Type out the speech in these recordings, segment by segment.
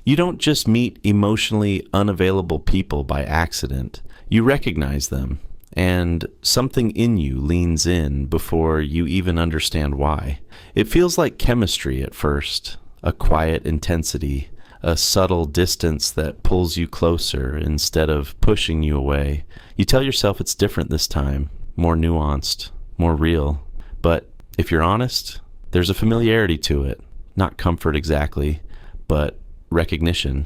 You don't just meet emotionally unavailable people by accident. You recognize them, and something in you leans in before you even understand why. It feels like chemistry at first, a quiet intensity, a subtle distance that pulls you closer instead of pushing you away. You tell yourself it's different this time, more nuanced, more real. But if you're honest, there's a familiarity to it. Not comfort exactly, but recognition.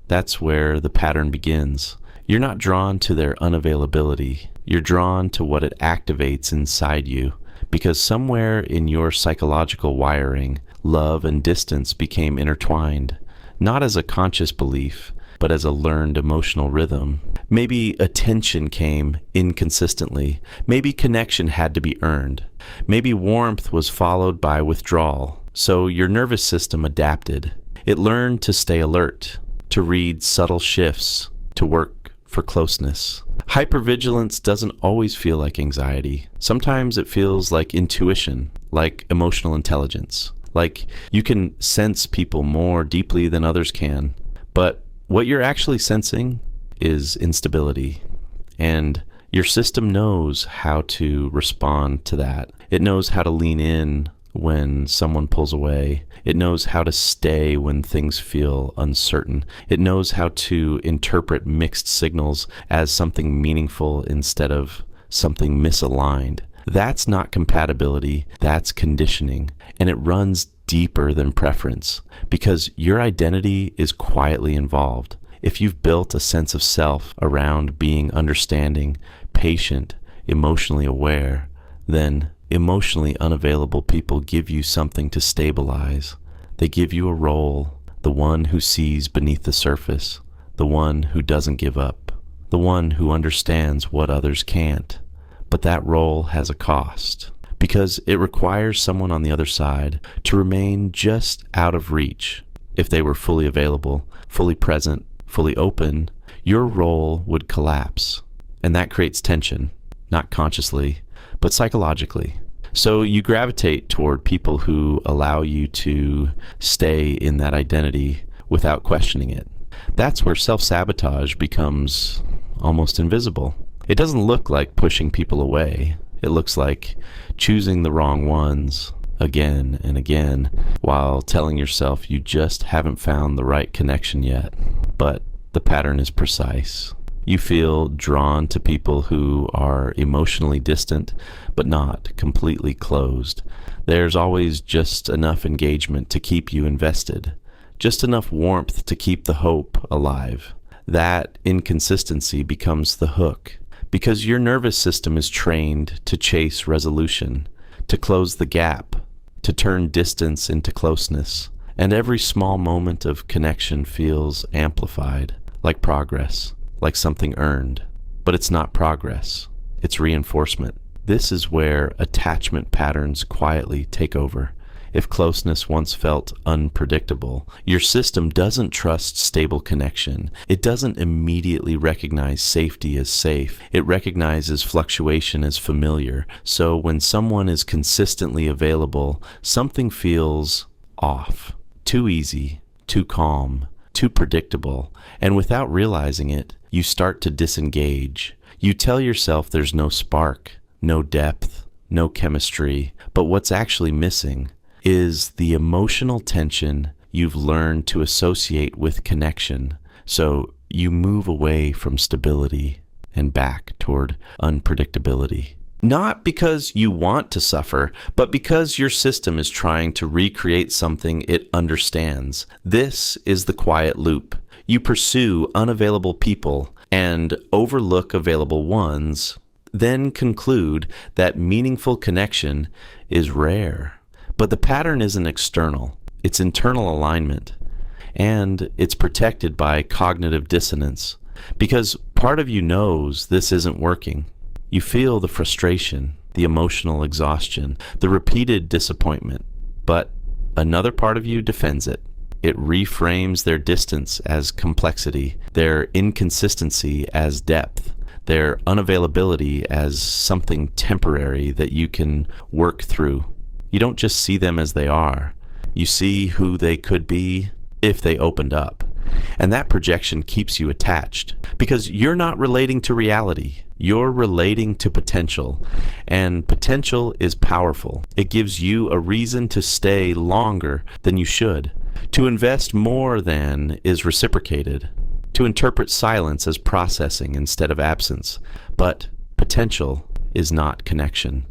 That's where the pattern begins. You're not drawn to their unavailability. You're drawn to what it activates inside you, because somewhere in your psychological wiring, love and distance became intertwined, not as a conscious belief, but as a learned emotional rhythm. Maybe attention came inconsistently. Maybe connection had to be earned. Maybe warmth was followed by withdrawal. So your nervous system adapted. It learned to stay alert, to read subtle shifts, to work for closeness. Hypervigilance doesn't always feel like anxiety. Sometimes it feels like intuition, like emotional intelligence, like you can sense people more deeply than others can. But what you're actually sensing is instability, and your system knows how to respond to that. It knows how to lean in when someone pulls away. It knows how to stay when things feel uncertain. It knows how to interpret mixed signals as something meaningful instead of something misaligned. That's not compatibility, that's conditioning, and it runs deeper than preference because your identity is quietly involved. If you've built a sense of self around being understanding, patient, emotionally aware, then emotionally unavailable people give you something to stabilize. They give you a role, the one who sees beneath the surface, the one who doesn't give up, the one who understands what others can't. But that role has a cost, because it requires someone on the other side to remain just out of reach. If they were fully available, fully present, fully open, your role would collapse. And that creates tension, not consciously, but psychologically. So you gravitate toward people who allow you to stay in that identity without questioning it. That's where self-sabotage becomes almost invisible. It doesn't look like pushing people away. It looks like choosing the wrong ones again and again while telling yourself you just haven't found the right connection yet. But the pattern is precise. You feel drawn to people who are emotionally distant, but not completely closed. There's always just enough engagement to keep you invested, just enough warmth to keep the hope alive. That inconsistency becomes the hook, because your nervous system is trained to chase resolution, to close the gap, to turn distance into closeness. And every small moment of connection feels amplified, like progress, like something earned. But it's not progress, it's reinforcement. This is where attachment patterns quietly take over. If closeness once felt unpredictable, your system doesn't trust stable connection. It doesn't immediately recognize safety as safe. It recognizes fluctuation as familiar. So when someone is consistently available, something feels off, too easy, too calm, too predictable. And without realizing it, you start to disengage. You tell yourself there's no spark, no depth, no chemistry. But what's actually missing is the emotional tension you've learned to associate with connection. So you move away from stability and back toward unpredictability. Not because you want to suffer, but because your system is trying to recreate something it understands. This is the quiet loop. You pursue unavailable people and overlook available ones, then conclude that meaningful connection is rare. But the pattern isn't external, it's internal alignment, and it's protected by cognitive dissonance, because part of you knows this isn't working. You feel the frustration, the emotional exhaustion, the repeated disappointment, but another part of you defends it. It reframes their distance as complexity, their inconsistency as depth, their unavailability as something temporary that you can work through. You don't just see them as they are. You see who they could be if they opened up. And that projection keeps you attached because you're not relating to reality. You're relating to potential. And potential is powerful. It gives you a reason to stay longer than you should, to invest more than is reciprocated, to interpret silence as processing instead of absence. But potential is not connection.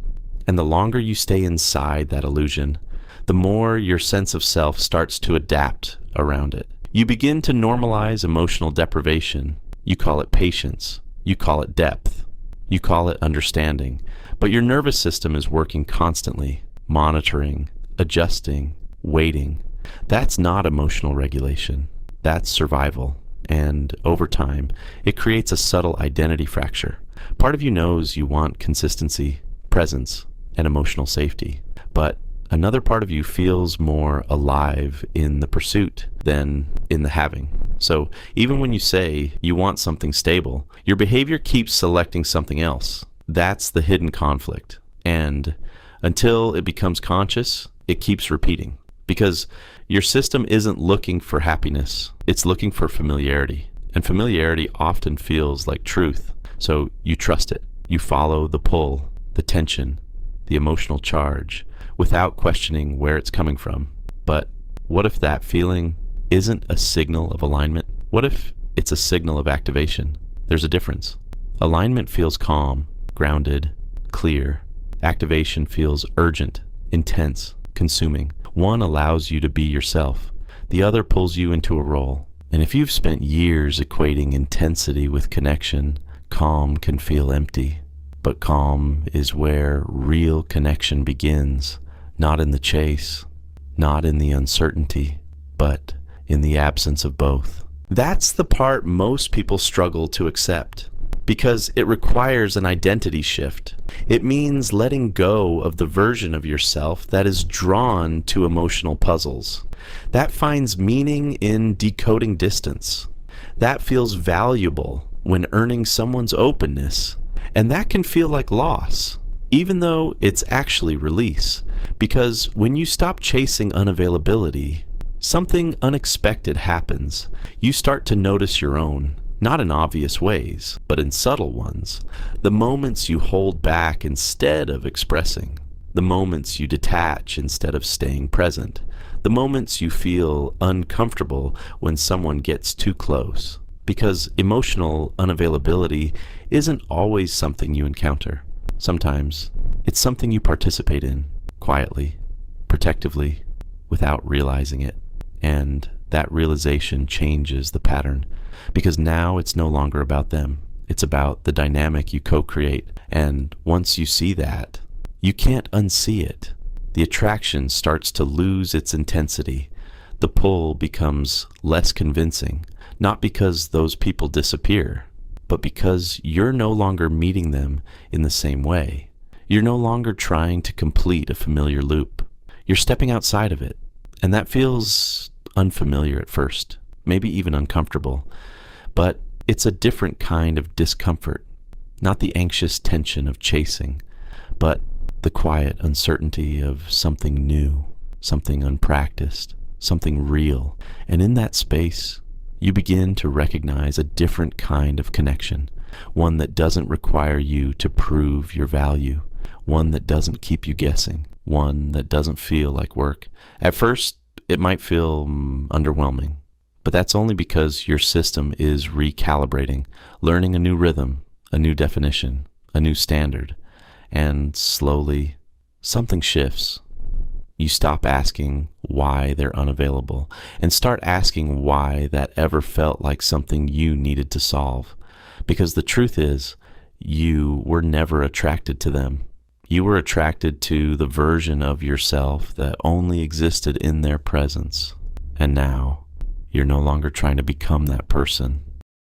And the longer you stay inside that illusion, the more your sense of self starts to adapt around it. You begin to normalize emotional deprivation. You call it patience. You call it depth. You call it understanding. But your nervous system is working constantly, monitoring, adjusting, waiting. That's not emotional regulation. That's survival. And over time, it creates a subtle identity fracture. Part of you knows you want consistency, presence, and emotional safety. But another part of you feels more alive in the pursuit than in the having. So even when you say you want something stable, your behavior keeps selecting something else. That's the hidden conflict. And until it becomes conscious, it keeps repeating. Because your system isn't looking for happiness, it's looking for familiarity. And familiarity often feels like truth. So you trust it. You follow the pull, the tension, the emotional charge, without questioning where it's coming from. But what if that feeling isn't a signal of alignment? What if it's a signal of activation? There's a difference. Alignment feels calm, grounded, clear. Activation feels urgent, intense, consuming. One allows you to be yourself. The other pulls you into a role. And if you've spent years equating intensity with connection, calm can feel empty. But calm is where real connection begins, not in the chase, not in the uncertainty, but in the absence of both. That's the part most people struggle to accept, because it requires an identity shift. It means letting go of the version of yourself that is drawn to emotional puzzles, that finds meaning in decoding distance, that feels valuable when earning someone's openness. And that can feel like loss, even though it's actually release. Because when you stop chasing unavailability, something unexpected happens. You start to notice your own, not in obvious ways, but in subtle ones. The moments you hold back instead of expressing. The moments you detach instead of staying present. The moments you feel uncomfortable when someone gets too close. Because emotional unavailability isn't always something you encounter. Sometimes it's something you participate in, quietly, protectively, without realizing it. And that realization changes the pattern, because now it's no longer about them. It's about the dynamic you co-create. And once you see that, you can't unsee it. The attraction starts to lose its intensity. The pull becomes less convincing. Not because those people disappear, but because you're no longer meeting them in the same way. You're no longer trying to complete a familiar loop. You're stepping outside of it, and that feels unfamiliar at first, maybe even uncomfortable, but it's a different kind of discomfort, not the anxious tension of chasing, but the quiet uncertainty of something new, something unpracticed, something real. And in that space, you begin to recognize a different kind of connection, one that doesn't require you to prove your value, one that doesn't keep you guessing, one that doesn't feel like work. At first, it might feel underwhelming, but that's only because your system is recalibrating, learning a new rhythm, a new definition, a new standard, and slowly something shifts. You stop asking why they're unavailable and start asking why that ever felt like something you needed to solve. Because the truth is, you were never attracted to them. You were attracted to the version of yourself that only existed in their presence. And now, you're no longer trying to become that person.